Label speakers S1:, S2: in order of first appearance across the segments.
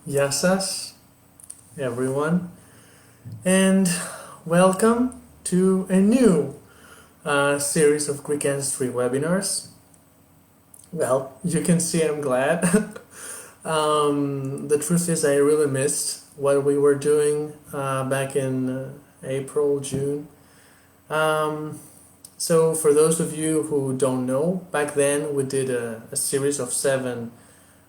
S1: Yassas, everyone, and welcome to a new series of Greek Ancestry webinars. Well, you can see I'm glad. The truth is, I really missed what we were doing back in April, June. So, for those of you who don't know, back then we did a series of 7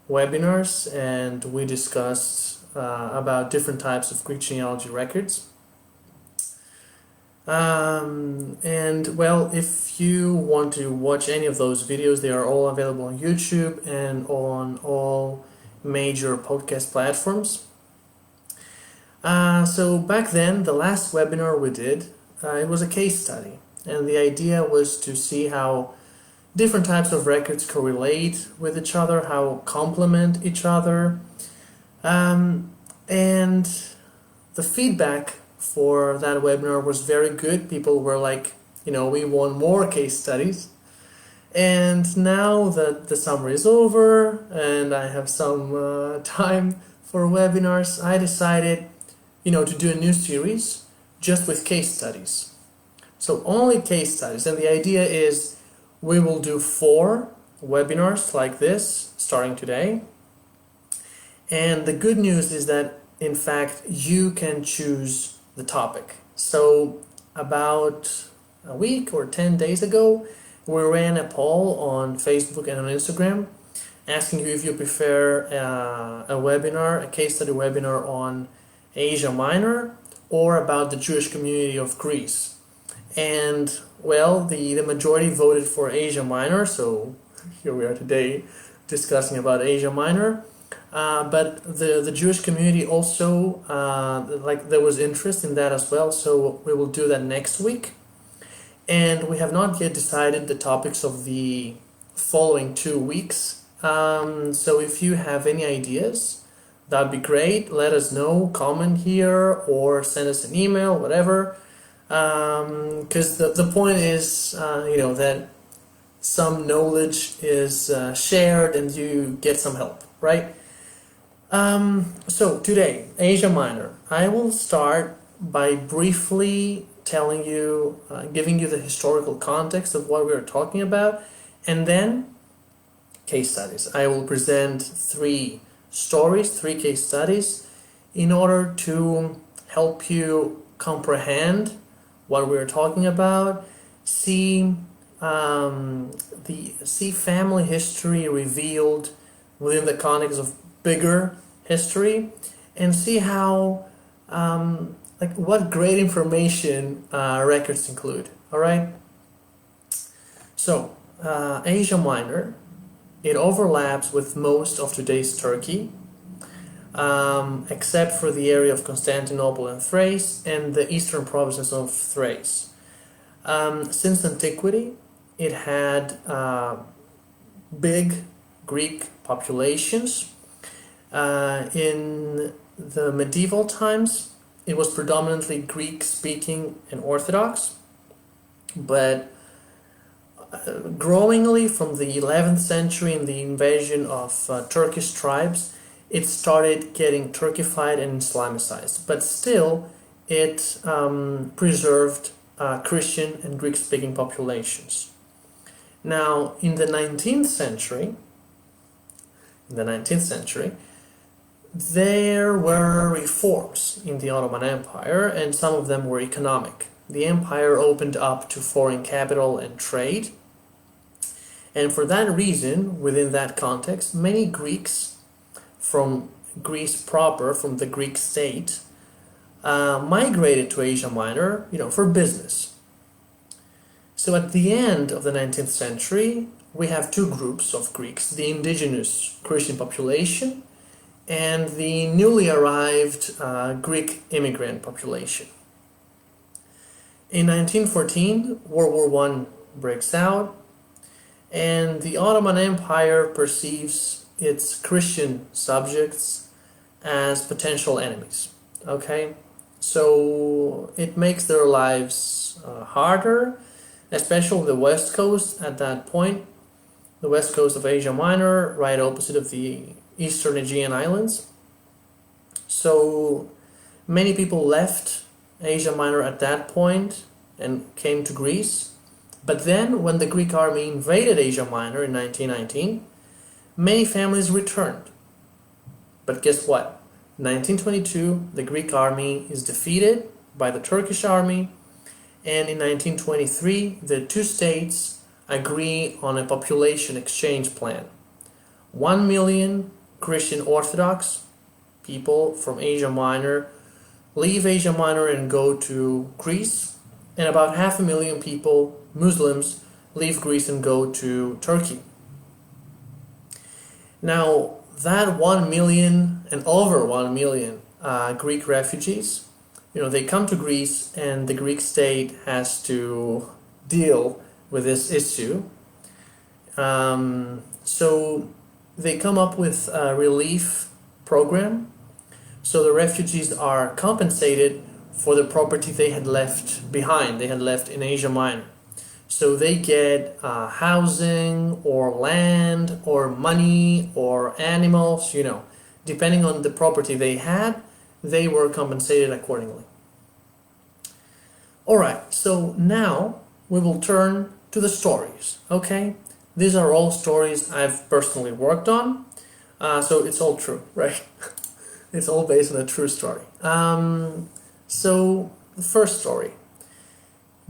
S1: webinars and we discussed about different types of Greek genealogy records. And well, if you want to watch any of those videos, they are all available on YouTube and on all major podcast platforms. So back then, the last webinar we did, it was a case study, and the idea was to see how different types of records correlate with each other, how complement each other, and the feedback for that webinar was very good. People were like, we want more case studies. And now that the summer is over and I have some time for webinars, I decided, to do a new series just with case studies. So only case studies. And the idea is we will do 4 webinars like this starting today. And the good news is that, in fact, you can choose the topic. So about a week or 10 days ago, we ran a poll on Facebook and on Instagram asking you if you prefer a case study webinar on Asia Minor or about the Jewish community of Greece. And well, the majority voted for Asia Minor, so here we are today discussing about Asia Minor. But the Jewish community also, there was interest in that as well, so we will do that next week. And we have not yet decided the topics of the following 2 weeks. So if you have any ideas, that'd be great. Let us know, comment here, or send us an email, whatever. Because the point is, that some knowledge is shared and you get some help, right? So today, Asia Minor. I will start by briefly telling you, giving you the historical context of what we are talking about, and then case studies. I will present 3 case studies, in order to help you comprehend what we're talking about, see family history revealed within the context of bigger history, and see how what great information records include. All right. So Asia Minor, it overlaps with most of today's Turkey, except for the area of Constantinople and Thrace and the eastern provinces of Thrace. Since antiquity, it had big Greek populations. In the medieval times, it was predominantly Greek-speaking and Orthodox, but growingly from the 11th century and the invasion of Turkish tribes, it started getting Turkified and Islamicized, but still it preserved Christian and Greek-speaking populations. Now, in the 19th century, there were reforms in the Ottoman Empire, and some of them were economic. The empire opened up to foreign capital and trade, and for that reason, within that context, many Greeks from Greece proper, from the Greek state, migrated to Asia Minor, for business. So at the end of the 19th century, we have 2 groups of Greeks: the indigenous Christian population and the newly arrived Greek immigrant population. In 1914, World War I breaks out, and the Ottoman Empire perceives its Christian subjects as potential enemies. Okay, so it makes their lives harder, especially the West Coast at that point, the West Coast of Asia Minor, right opposite of the Eastern Aegean Islands. So many people left Asia Minor at that point and came to Greece. But then, when the Greek army invaded Asia Minor in 1919, many families returned. But guess what? In 1922, the Greek army is defeated by the Turkish army, and in 1923, the two states agree on a population exchange plan. 1 million Christian Orthodox people from Asia Minor leave Asia Minor and go to Greece, and about 500,000 people, Muslims, leave Greece and go to Turkey. Now, that 1 million and over 1 million Greek refugees, they come to Greece, and the Greek state has to deal with this issue. So they come up with a relief program. So the refugees are compensated for the property they had left behind, they had left in Asia Minor. So they get housing or land or money or animals, depending on the property they had, they were compensated accordingly. Alright, so now we will turn to the stories, okay? These are all stories I've personally worked on, so it's all true, right? It's all based on a true story. So, the first story.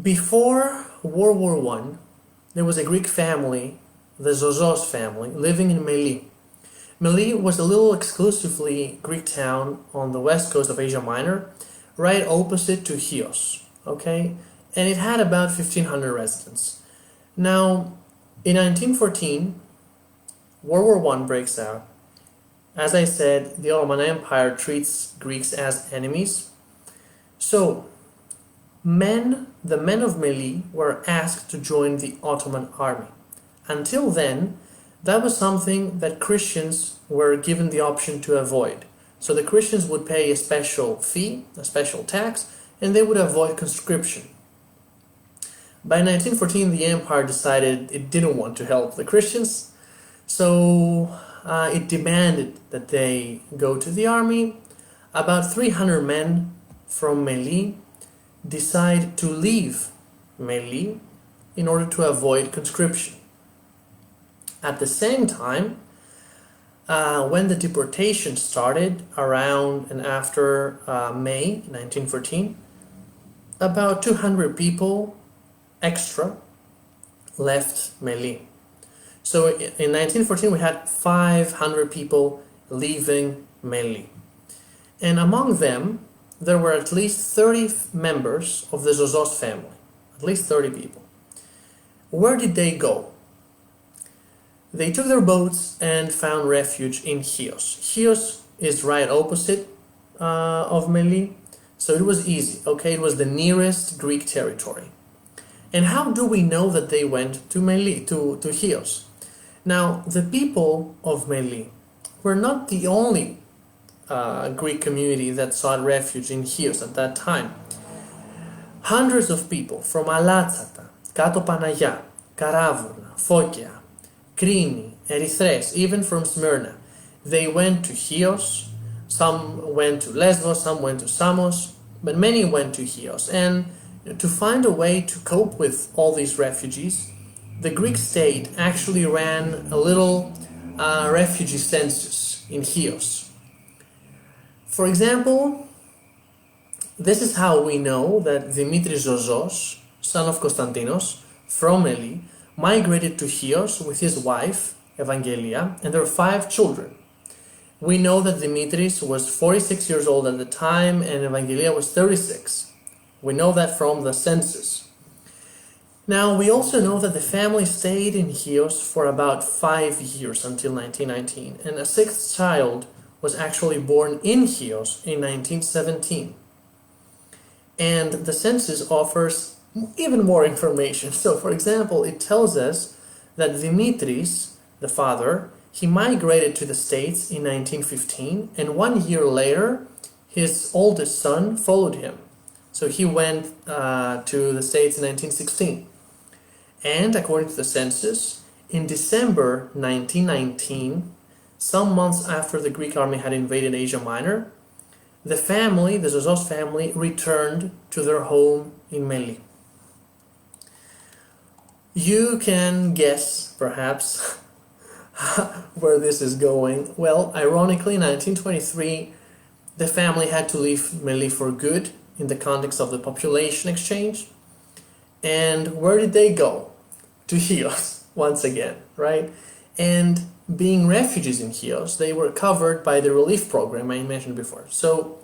S1: Before World War I, there was a Greek family, the Zozos family, living in Meli. Meli was a little exclusively Greek town on the west coast of Asia Minor, right opposite to Chios, okay? And it had about 1,500 residents. Now, in 1914, World War I breaks out. As I said, the Ottoman Empire treats Greeks as enemies. So, the men of Meli were asked to join the Ottoman army. Until then, that was something that Christians were given the option to avoid. So the Christians would pay a special fee, a special tax, and they would avoid conscription. By 1914, the empire decided it didn't want to help the Christians, so it demanded that they go to the army. About 300 men from Meli decide to leave Meli in order to avoid conscription. At the same time, when the deportation started around and after May 1914, about 200 people extra left Meli. So in 1914 we had 500 people leaving Meli. And among them, there were at least 30 members of the Zozos family. At least 30 people. Where did they go? They took their boats and found refuge in Chios. Chios is right opposite of Meli, so it was easy, okay? It was the nearest Greek territory. And how do we know that they went to Meli, to Chios? Now, the people of Meli were not the only Greek community that sought refuge in Chios at that time. Hundreds of people from Alatsata, Kato Panagia, Karavurna, Fokia, Krini, Erythres, even from Smyrna, they went to Chios. Some went to Lesbos, some went to Samos, but many went to Chios. And to find a way to cope with all these refugees, the Greek state actually ran a little refugee census in Chios. For example, this is how we know that Dimitris Zozos, son of Konstantinos, from Meli, migrated to Chios with his wife, Evangelia, and their 5 children. We know that Dimitris was 46 years old at the time and Evangelia was 36. We know that from the census. Now, we also know that the family stayed in Chios for about 5 years until 1919, and a 6th child was actually born in Chios in 1917. And the census offers even more information. So, for example, it tells us that Dimitris, the father, he migrated to the States in 1915, and 1 year later, his oldest son followed him. So he went to the States in 1916. And according to the census, in December 1919, some months after the Greek army had invaded Asia Minor, the family, the Zozos family, returned to their home in Meli. You can guess, perhaps, where this is going. Well, ironically, in 1923, the family had to leave Meli for good in the context of the population exchange. And where did they go? To Chios, once again, right? And being refugees in Chios, they were covered by the relief program I mentioned before. So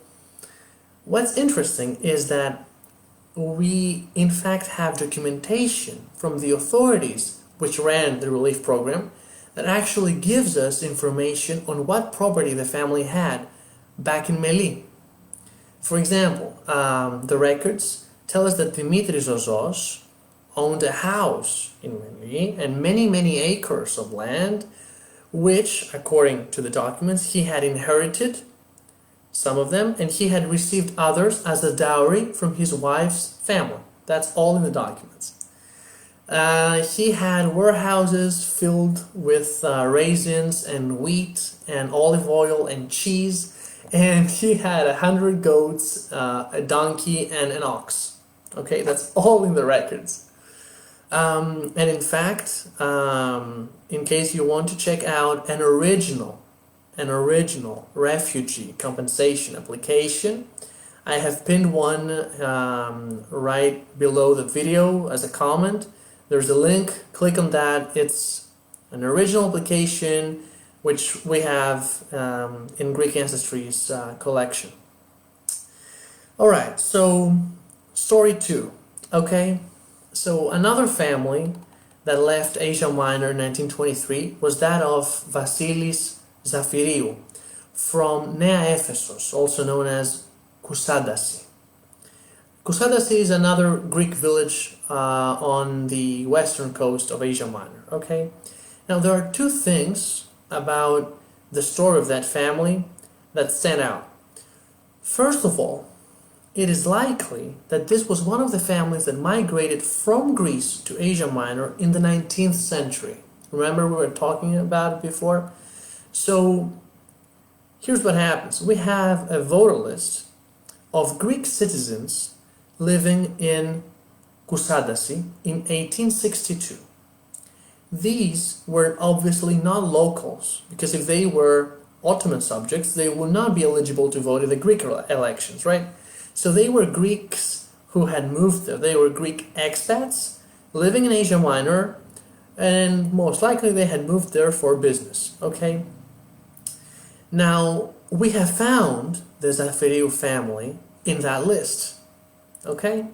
S1: what's interesting is that we in fact have documentation from the authorities which ran the relief program that actually gives us information on what property the family had back in Meli. For example, the records tell us that Dimitris Zozos owned a house in Meli and many acres of land, which, according to the documents, he had inherited some of them, and he had received others as a dowry from his wife's family. That's all in the documents. He had warehouses filled with raisins and wheat and olive oil and cheese, and he had 100 goats, a donkey, and an ox. Okay, that's all in the records. And in fact, in case you want to check out an original refugee compensation application, I have pinned one right below the video as a comment. There's a link, click on that. It's an original application which we have in Greek Ancestry's collection. Alright, so story 2, okay? So another family that left Asia Minor in 1923 was that of Vasilis Zafiriou from Nea Ephesos, also known as Koussadasi. Koussadasi is another Greek village on the western coast of Asia Minor, okay? Now there are two things about the story of that family that stand out. First of all, it is likely that this was one of the families that migrated from Greece to Asia Minor in the 19th century. Remember we were talking about it before? So here's what happens. We have a voter list of Greek citizens living in Koussadasi in 1862. These were obviously not locals, because if they were Ottoman subjects, they would not be eligible to vote in the Greek elections, right? So they were Greeks who had moved there. They were Greek expats living in Asia Minor, and most likely they had moved there for business, okay? Now, we have found the Zafiriou family in that list, okay?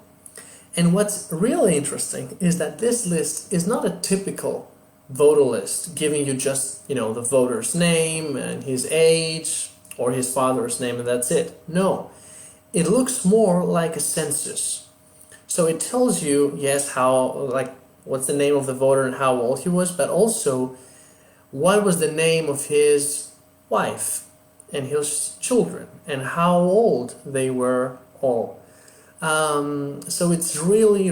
S1: And what's really interesting is that this list is not a typical voter list, giving you just, the voter's name and his age, or his father's name, and that's it. No. It looks more like a census. So it tells you, yes, what's the name of the voter and how old he was, but also what was the name of his wife and his children and how old they were all. So it's really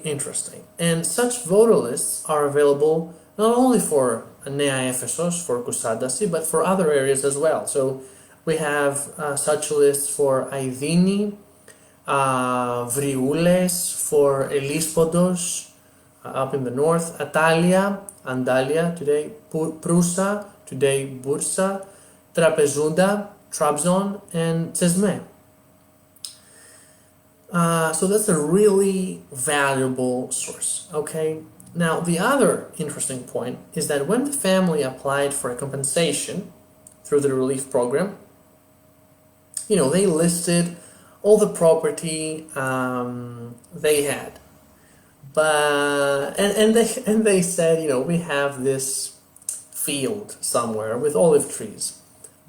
S1: interesting. And such voter lists are available not only for Nea Ephesos, for Koussadasi, but for other areas as well. So we have such lists for Aidini, Vrioules, for Elispodos, up in the north, Atalia, Antalya, today Prusa, today Bursa, Trapezunda, Trabzon, and Cesme. So that's a really valuable source, okay? Now, the other interesting point is that when the family applied for a compensation through the relief program, they listed all the property they had. But and they said, we have this field somewhere with olive trees.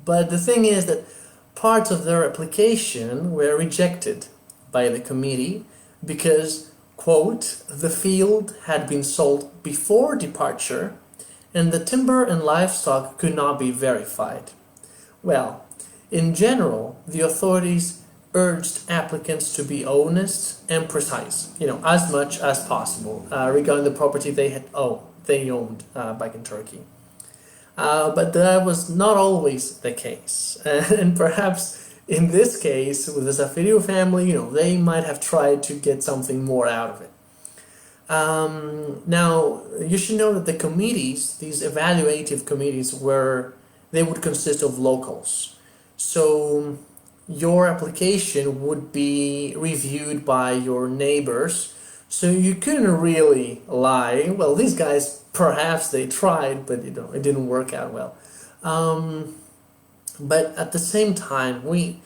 S1: But the thing is that parts of their application were rejected by the committee because, quote, the field had been sold before departure and the timber and livestock could not be verified. Well, in general, the authorities urged applicants to be honest and precise, as much as possible regarding the property they owned back in Turkey. But that was not always the case, and perhaps in this case, with the Zafirio family, they might have tried to get something more out of it. Now, you should know that the committees, these evaluative committees, they would consist of locals. So your application would be reviewed by your neighbors. So you couldn't really lie. Well, these guys, perhaps they tried, but it didn't work out well. But at the same time, we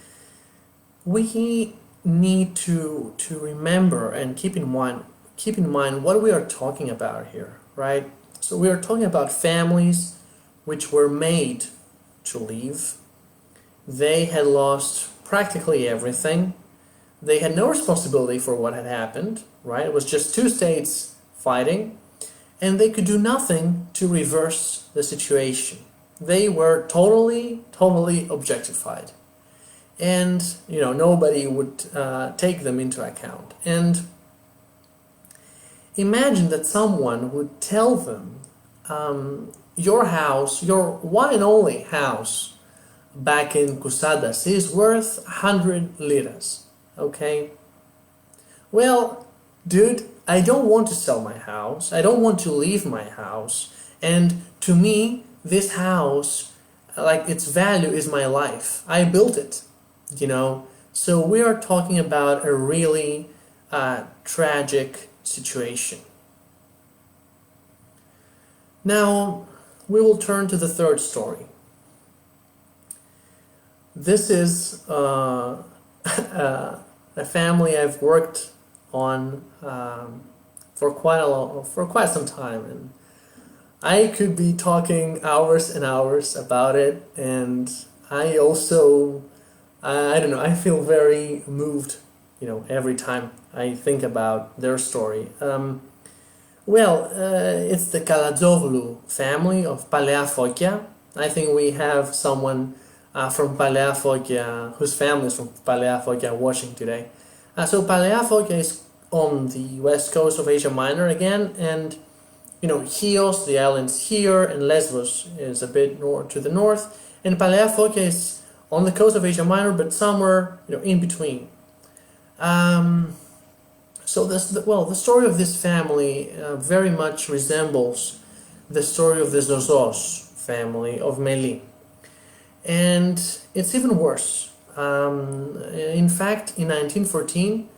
S1: need to remember and keep in mind what we are talking about here, right? So we are talking about families which were made to leave. They had lost practically everything. They had no responsibility for what had happened, right? It was just two states fighting, and they could do nothing to reverse the situation. They were totally objectified. And, nobody would take them into account. And imagine that someone would tell them, your house, your one and only house back in Cusadas is worth 100 liras, okay? Well, dude, I don't want to sell my house. I don't want to leave my house. And to me, this house, like, its value is my life. I built it, So we are talking about a really tragic situation. Now, we will turn to the third story. This is a family I've worked on for quite some time, and I could be talking hours and hours about it. And I also, I don't know, I feel very moved, every time I think about their story. It's the Kalazoğlu family of Palea Fokia. I think we have someone from Palea Fokia, whose family is from Palea Fokia, watching today. So Palea Fokia is on the west coast of Asia Minor again, and Chios, the islands here, and Lesbos is a bit to the north, and Palea Fokia is on the coast of Asia Minor, but somewhere in between. So the story of this family very much resembles the story of the Zozos family of Meli. And it's even worse. In fact, in 1914,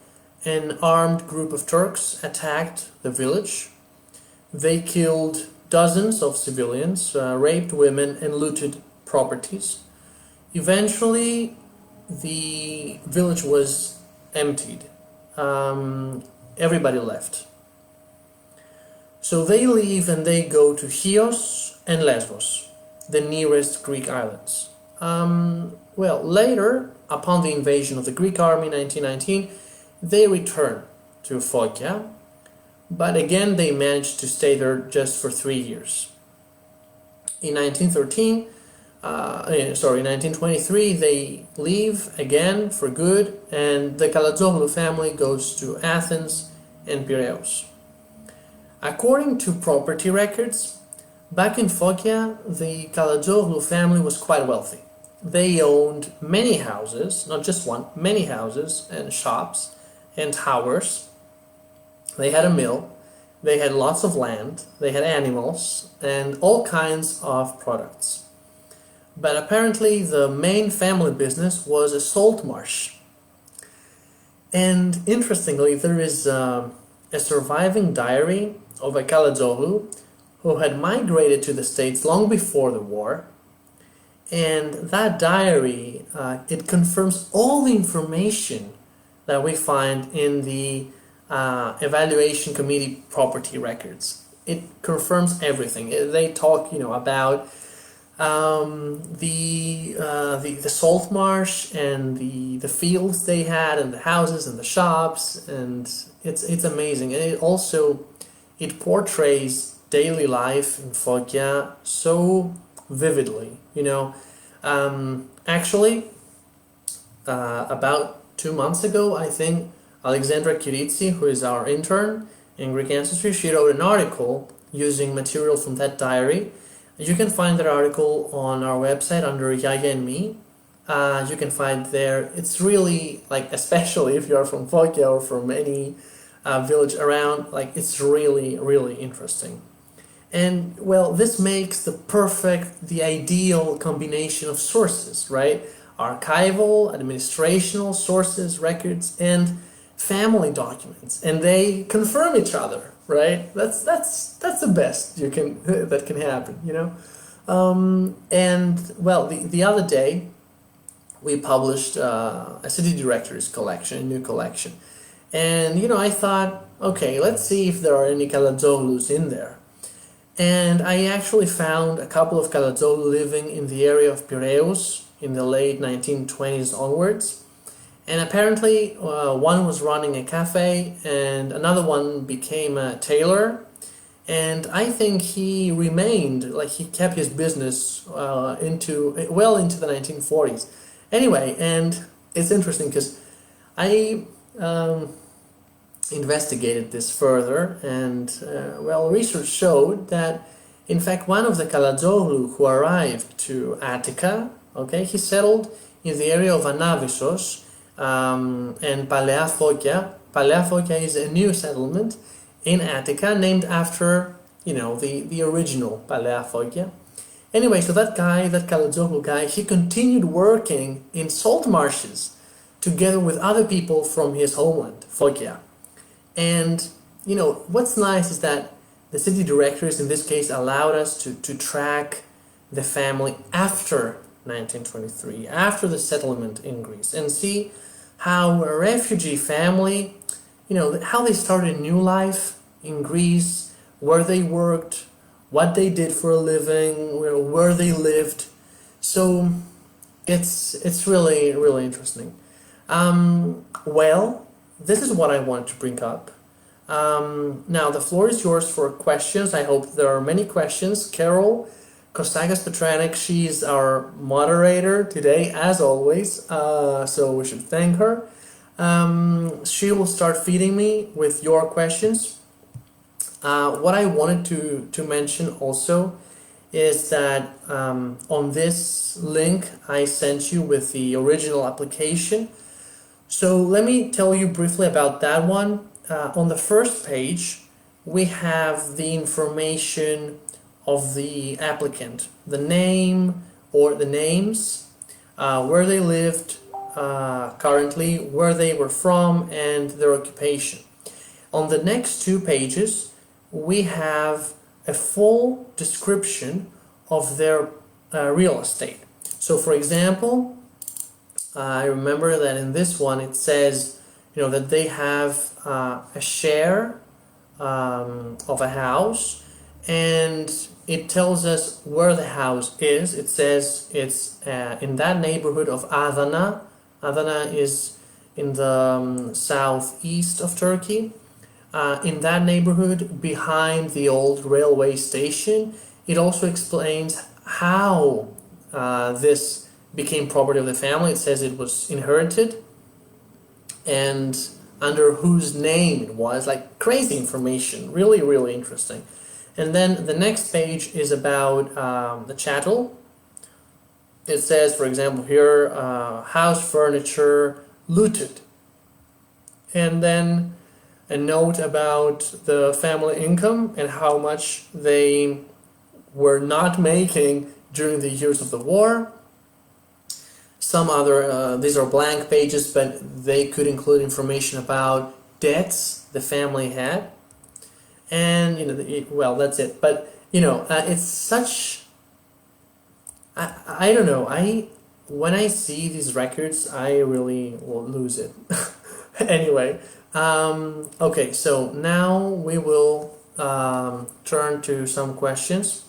S1: an armed group of Turks attacked the village. They killed dozens of civilians, raped women, and looted properties. Eventually, the village was emptied. Everybody left. So they leave and they go to Chios and Lesbos, the nearest Greek islands. Later, upon the invasion of the Greek army in 1919, they return to Fokia, but again they managed to stay there just for 3 years. In 1923, they leave again for good, and the Kalazoğlu family goes to Athens and Piraeus. According to property records, back in Fokia, the Kalazoğlu family was quite wealthy. They owned many houses, not just one, many houses and shops and towers. They had a mill, they had lots of land, they had animals, and all kinds of products. But apparently the main family business was a salt marsh. And interestingly, there is a surviving diary of a Kalazoğlu who had migrated to the States long before the war. And that diary, it confirms all the information that we find in the evaluation committee property records. It confirms everything. They talk, about the salt marsh and the fields they had and the houses and the shops, and it's amazing. And it portrays daily life in Fokia so vividly. About 2 months ago, I think, Alexandra Kiritsi, who is our intern in Greek Ancestry, she wrote an article using material from that diary. You can find that article on our website under Yaya and Me. you can find there. It's really, like, especially if you're from Foggia or from any village around, like, it's really, really interesting. And well, this makes the ideal combination of sources, right? Archival, administrational sources, records, and family documents, and they confirm each other, right? That's the best you can that can happen, you know. And well, the other day we published a city directories collection, a new collection, and you know, I thought, okay, let's see if there are any Kalazoglous in there. And I actually found a couple of Kalazoglou living in the area of Piraeus in the late 1920s onwards. And apparently one was running a cafe and another one became a tailor. And I think he remained, like he kept his business well into the 1940s. Anyway, and it's interesting because I investigated this further, and well, research showed that in fact one of the Kalazoglou who arrived to Attica, okay, he settled in the area of Anavissos and Palea Fokia. Palea Fokia is a new settlement in Attica named after, you know, the original Palea Fokia. Anyway, so that guy, that Kalazoglou guy, he continued working in salt marshes together with other people from his homeland, Fokia. And, you know, what's nice is that the city directories in this case allowed us to track the family after 1923, after the settlement in Greece, and see how a refugee family, you know, how they started a new life in Greece, where they worked, what they did for a living, where they lived. So it's really, really interesting. Well, this is what I want to bring up. Now the floor is yours for questions. I hope there are many questions. Carol Kostakis Petranik, she's our moderator today, as always, so we should thank her. She will start feeding me with your questions. What I wanted to mention also is that on this link I sent you with the original application. So let me tell you briefly about that one. On the first page, we have the information of the applicant, the name or the names, where they lived currently, where they were from, and their occupation. On the next two pages, we have a full description of their real estate. So, for example, I remember that in this one it says, you know, that they have a share of a house, and it tells us where the house is. It says it's in that neighborhood of Adana. Adana is in the southeast of Turkey. In that neighborhood, behind the old railway station. It also explains how this became property of the family. It says it was inherited and under whose name it was. Like, crazy information, really, really interesting. And then the next page is about the chattel. It says, for example, here, house furniture looted. And then a note about the family income and how much they were not making during the years of the war. Some other, these are blank pages, but they could include information about debts the family had. And, you know, well, that's it. But, you know, it's such, I don't know, when I see these records, I really will lose it. Anyway, okay, so now we will turn to some questions.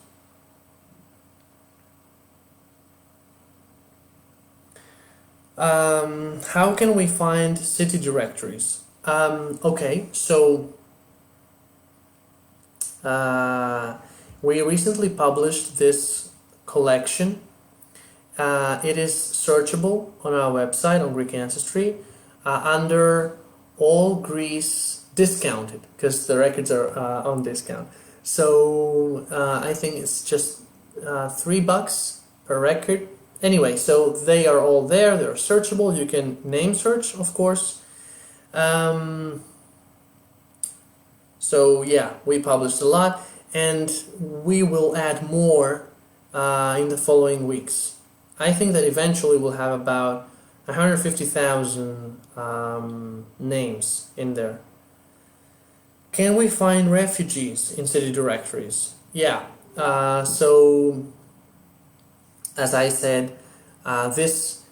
S1: How can we find city directories? Okay, so we recently published this collection. It is searchable on our website on Greek Ancestry under All Greece Discounted, because the records are on discount. So I think it's just $3 per record. Anyway, so they are all there, they're searchable, you can name search, of course. So yeah, we published a lot, and we will add more in the following weeks. I think that eventually we'll have about 150,000 names in there. Can we find refugees in city directories? Yeah, so as I said, these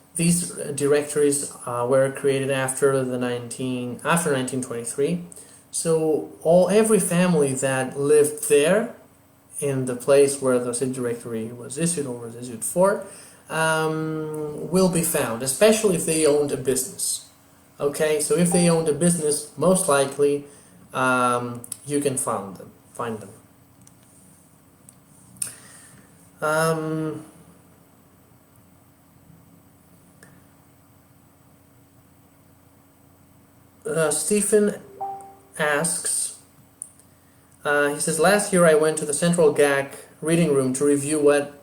S1: directories were created after 1923. So every family that lived there in the place where the city directory was issued or was issued for will be found, especially if they owned a business. Okay, so if they owned a business, most likely you can find them. Stephen asks, he says, last year I went to the Central GAC reading room to review what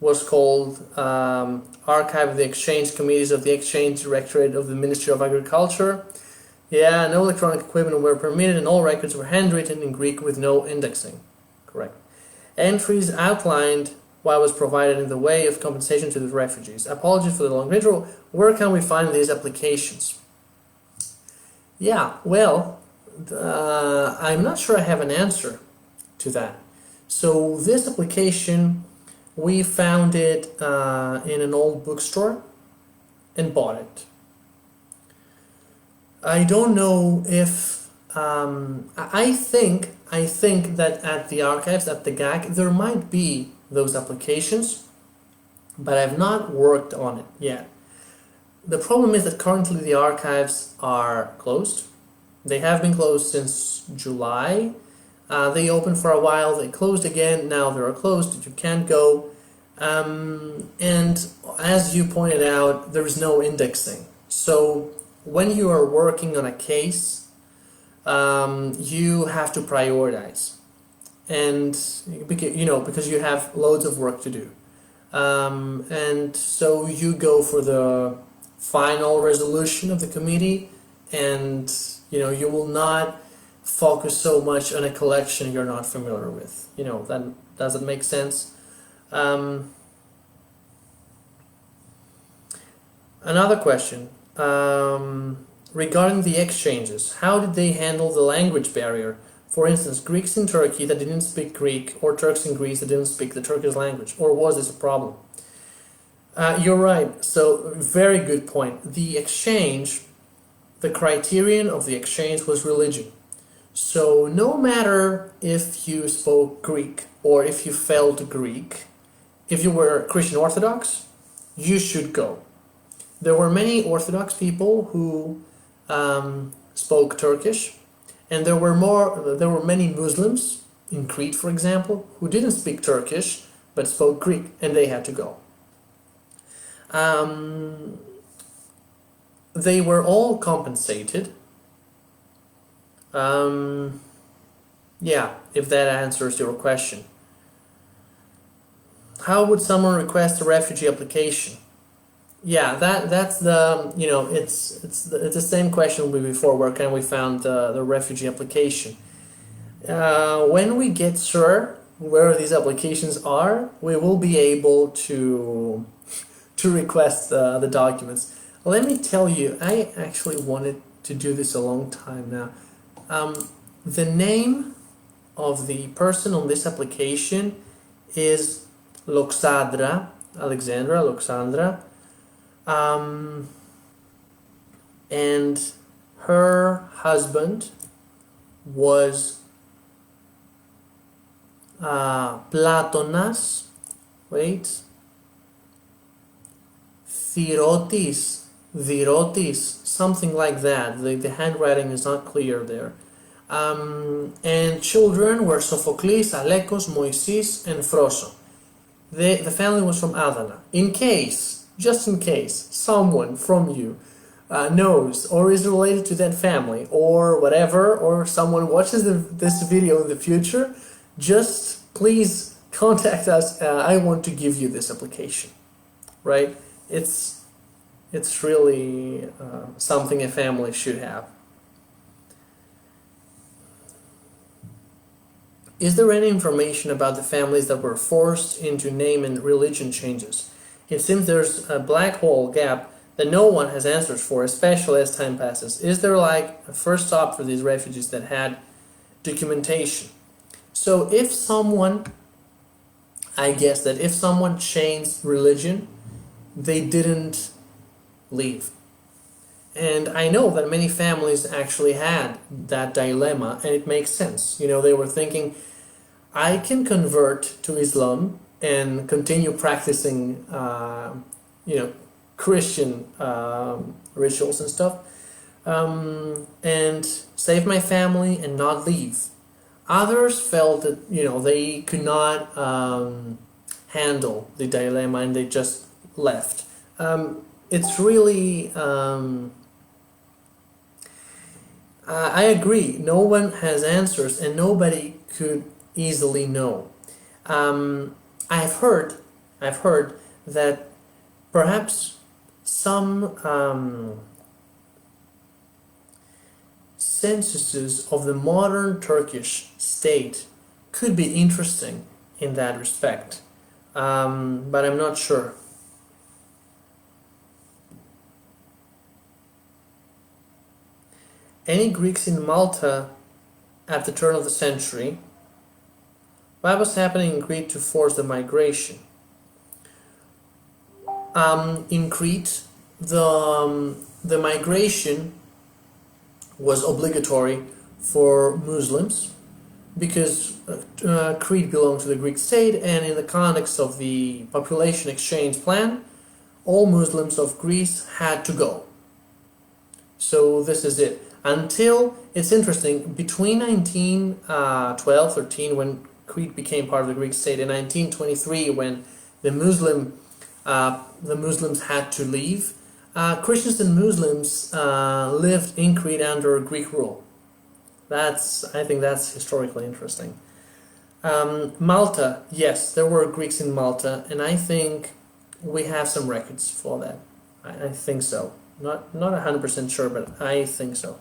S1: was called Archive of the Exchange Committees of the Exchange Directorate of the Ministry of Agriculture. Yeah, no electronic equipment were permitted and all records were handwritten in Greek with no indexing. Correct. Entries outlined what was provided in the way of compensation to the refugees. Apologies for the long intro. Where can we find these applications? Yeah, well, I'm not sure I have an answer to that. So this application, we found it in an old bookstore and bought it. I don't know if I think that at the archives, at the GAC, there might be those applications, but I've not worked on it yet. The problem is that currently the archives are closed. They have been closed since July. They opened for a while, they closed again, now they're closed, you can't go. And as you pointed out, there is no indexing. So when you are working on a case, you have to prioritize. And because you have loads of work to do. And so you go for the final resolution of the committee, and you will not focus so much on a collection you're not familiar with. That doesn't make sense. Another question regarding the exchanges. How did they handle the language barrier? For instance, Greeks in Turkey that didn't speak Greek, or Turks in Greece that didn't speak the Turkish language, or was this a problem? You're right. So, very good point. The exchange, the criterion of the exchange was religion. So, no matter if you spoke Greek or if you felt Greek, if you were Christian Orthodox, you should go. There were many Orthodox people who spoke Turkish, and there were many Muslims in Crete, for example, who didn't speak Turkish but spoke Greek, and they had to go. They were all compensated. Yeah, if that answers your question. How would someone request a refugee application? Yeah, that's the it's the same question we before. Where can we find the refugee application? When we get sure where these applications are, we will be able to request the documents. Let me tell you, I actually wanted to do this a long time now. The name of the person on this application is Alexandra, and her husband was Platonas, Thirotis, something like that. The handwriting is not clear there. And children were Sophocles, Alekos, Moisis, and Phroso. The family was from Adana. Just in case, someone from you knows or is related to that family or whatever, or someone watches this video in the future, just please contact us. I want to give you this application. right? It's really something a family should have. Is there any information about the families that were forced into name and religion changes? It seems there's a black hole gap that no one has answers for, especially as time passes. Is there like a first stop for these refugees that had documentation? So if someone, I guess that if someone changed religion, they didn't leave. And I know that many families actually had that dilemma, and it makes sense. You know, they were thinking, I can convert to Islam and continue practicing, Christian rituals and stuff, and save my family and not leave. Others felt that, they could not handle the dilemma and they just left. It's really... I agree. No one has answers, and nobody could easily know. I've heard that perhaps some censuses of the modern Turkish state could be interesting in that respect, but I'm not sure. Any Greeks in Malta at the turn of the century? What was happening in Crete to force the migration? In Crete, the migration was obligatory for Muslims because Crete belonged to the Greek state, and in the context of the population exchange plan, all Muslims of Greece had to go. So this is it. Until, it's interesting, between 1912-13, when Crete became part of the Greek state, and 1923, when the Muslims had to leave, Christians and Muslims lived in Crete under Greek rule. I think that's historically interesting. Malta, yes, there were Greeks in Malta, and I think we have some records for that. I think so. Not 100% sure, but I think so.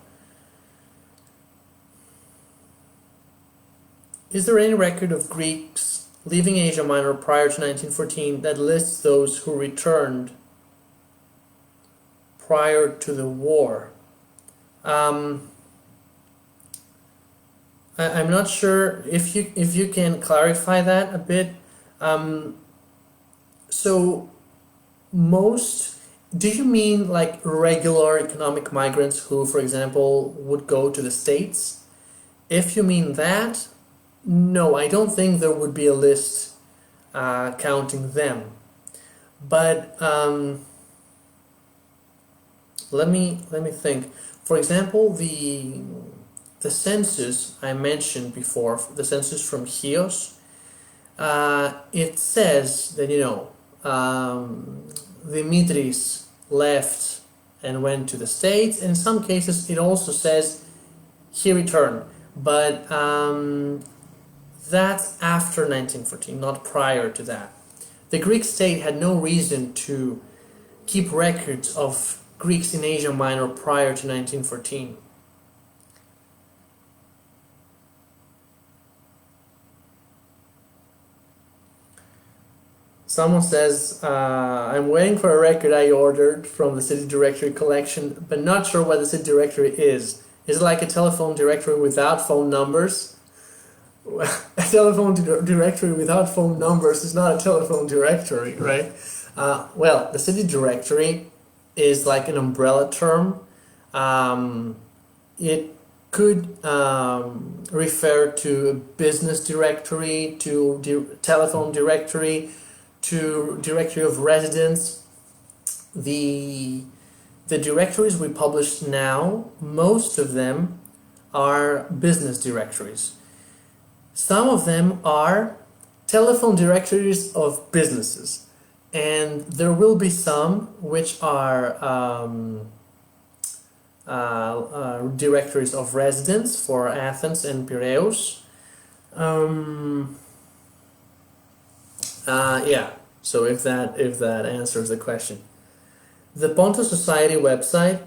S1: Is there any record of Greeks leaving Asia Minor prior to 1914 that lists those who returned prior to the war? I'm not sure if you can clarify that a bit. So do you mean like regular economic migrants who, for example, would go to the States? If you mean that, no, I don't think there would be a list counting them. But let me think. For example, the census I mentioned before, the census from Chios, it says that Dimitris left and went to the States. And in some cases, it also says he returned, but that's after 1914, not prior to that. The Greek state had no reason to keep records of Greeks in Asia Minor prior to 1914. Someone says, I'm waiting for a record I ordered from the city directory collection, but not sure what the city directory is. Is it like a telephone directory without phone numbers? A telephone directory without phone numbers is not a telephone directory, right? Well, the city directory is like an umbrella term. It could refer to a business directory, to telephone directory, to directory of residence. The directories we publish now, most of them are business directories. Some of them are telephone directories of businesses, and there will be some which are directories of residence for Athens and Piraeus. Yeah, So if that answers the question. The Ponto Society website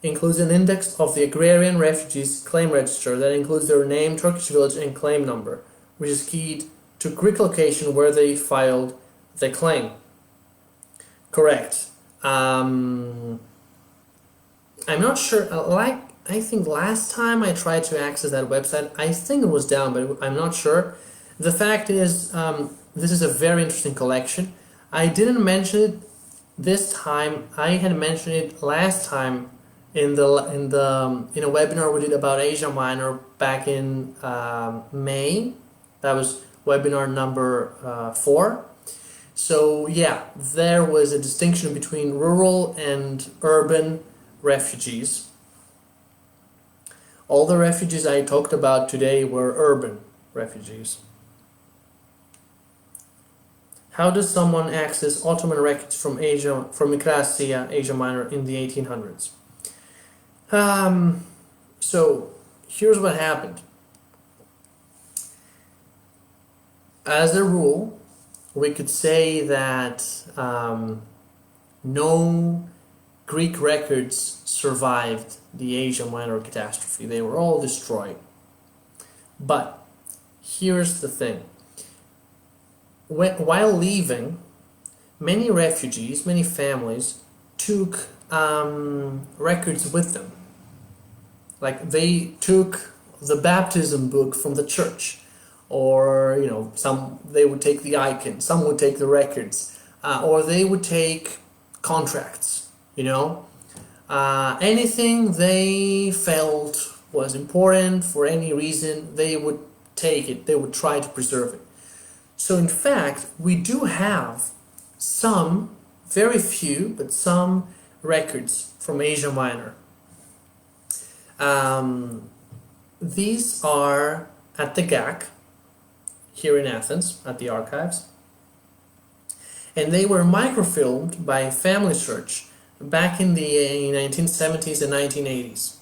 S1: includes an index of the agrarian refugees claim register that includes their name, Turkish village, and claim number, which is keyed to Greek location where they filed the claim. Correct. I'm not sure. I think last time I tried to access that website, I think it was down, but I'm not sure. The fact is, this is a very interesting collection. I didn't mention it this time. I had mentioned it last time in a webinar we did about Asia Minor back in May. That was webinar number 4. So yeah, there was a distinction between rural and urban refugees. All the refugees I talked about today were urban refugees. How does someone access Ottoman records from Asia, from Asia, Asia Minor in the 1800s? So here's what happened. As a rule, we could say that no Greek records survived the Asia Minor catastrophe. They were all destroyed. But here's the thing. While leaving, many refugees, many families took records with them. Like they took the baptism book from the church, or some they would take the icon, some would take the records, or they would take contracts. Anything they felt was important for any reason, they would take it. They would try to preserve it. So in fact, we do have some, very few, but some records from Asia Minor. These are at the GAC, here in Athens, at the archives. And they were microfilmed by Family Search back in the 1970s and 1980s.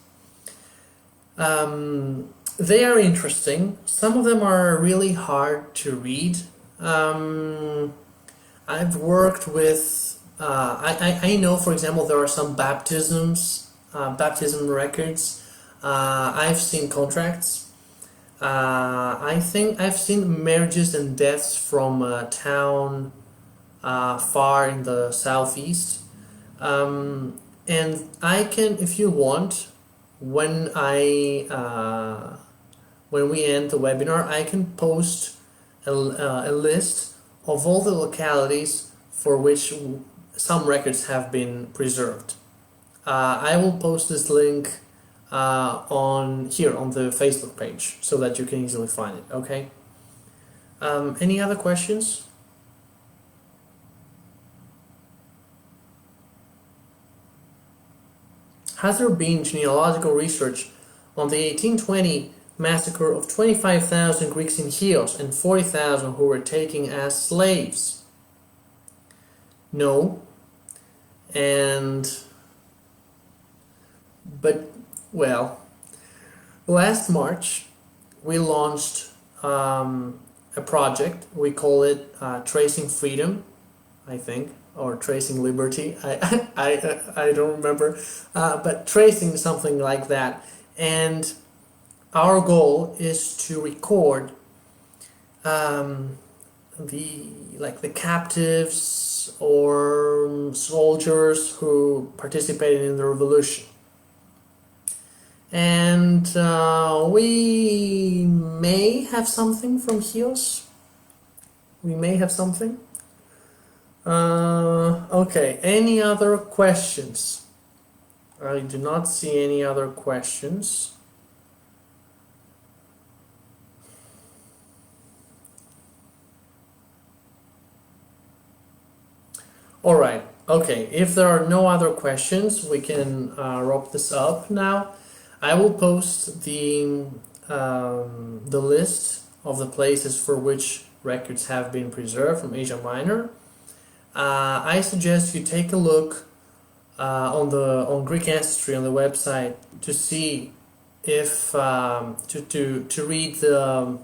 S1: They are interesting. Some of them are really hard to read. I've worked with, I know, for example, there are some baptism records. I've seen contracts. I think I've seen marriages and deaths from a town far in the southeast. And I can, if you want, when we end the webinar, I can post a list of all the localities for which some records have been preserved. I will post this link on the Facebook page so that you can easily find it. Okay. Any other questions? Has there been genealogical research on the 1820 massacre of 25,000 Greeks in Chios and 40,000 who were taken as slaves? No. Well, last March we launched a project. We call it Tracing Freedom, I think, or Tracing Liberty. I don't remember, but tracing something like that. And our goal is to record the captives or soldiers who participated in the revolution. And we may have something from Chios. We may have something. Okay, any other questions? I do not see any other questions. All right, okay, if there are no other questions, we can wrap this up now. I will post the list of the places for which records have been preserved from Asia Minor. I suggest you take a look on Greek Ancestry on the website to see if to read the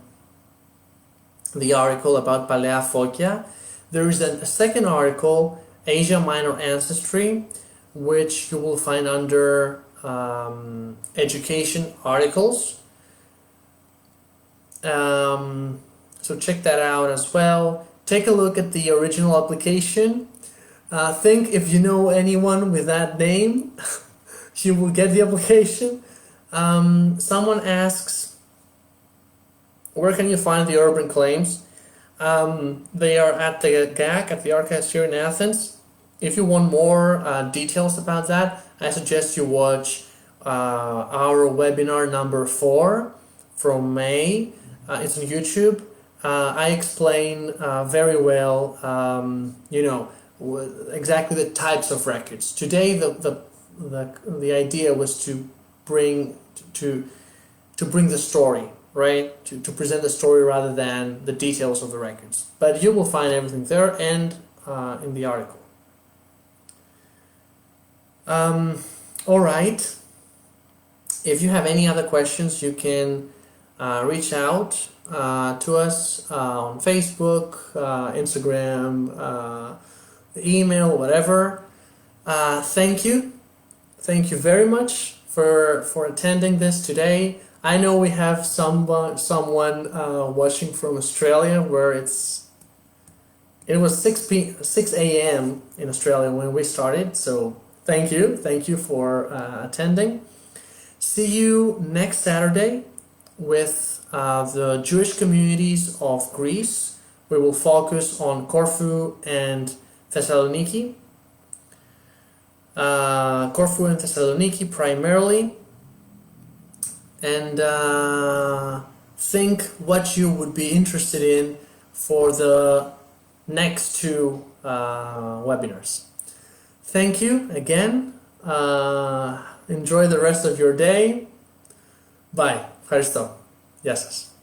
S1: article about Palea Fokia. There is a second article, Asia Minor Ancestry, which you will find under education articles. So check that out as well. Take a look at the original application. Think if you know anyone with that name, you will get the application. Someone asks, where can you find the urban claims? They are at the GAC, at the Archives here in Athens. If you want more details about that, I suggest you watch our webinar number 4 from May. It's on YouTube. I explain very well, exactly the types of records. Today, the idea was to bring the story, right? To present the story rather than the details of the records. But you will find everything there and in the article. All right. If you have any other questions, you can reach out to us on Facebook, Instagram, email, whatever. Thank you very much for attending this today. I know we have someone watching from Australia, where it was 6 a.m. in Australia when we started. So thank you for attending. See you next Saturday with the Jewish communities of Greece. We will focus on Corfu and Thessaloniki. Corfu and Thessaloniki primarily. And think what you would be interested in for the next 2 webinars. Thank you again. Enjoy the rest of your day. Bye. Ευχαριστώ. Γεια σας.